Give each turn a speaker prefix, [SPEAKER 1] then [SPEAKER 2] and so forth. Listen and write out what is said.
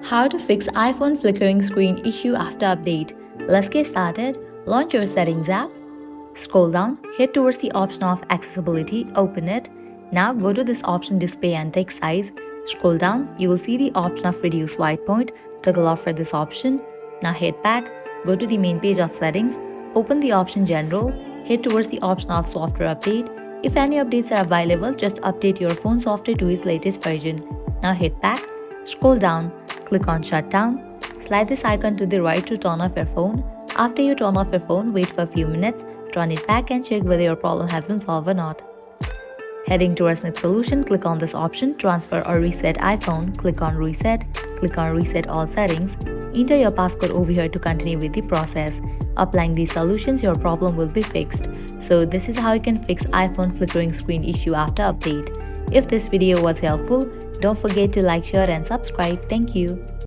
[SPEAKER 1] How to fix iPhone flickering screen issue after update. Let's get started. Launch your Settings app. Scroll down, head towards the option of Accessibility, open it. Now go to this option Display and Text Size. Scroll down, you will see the option of Reduce White Point. Toggle off for this option. Now head back, go to the main page of Settings, open the option General, head towards the option of Software Update. If any updates are available, just update your phone software to its latest version. Now head back, scroll down, click on Shutdown. Slide this icon to the right to turn off your phone. After you turn off your phone, wait for a few minutes, turn it back and check whether your problem has been solved or not. Heading towards next solution, click on this option, Transfer or Reset iPhone, click on Reset all settings. Enter your passcode over here to continue with the process. Applying these solutions, your problem will be fixed. So this is how you can fix iPhone flickering screen issue after update. If this video was helpful, don't forget to like, share and subscribe. Thank you.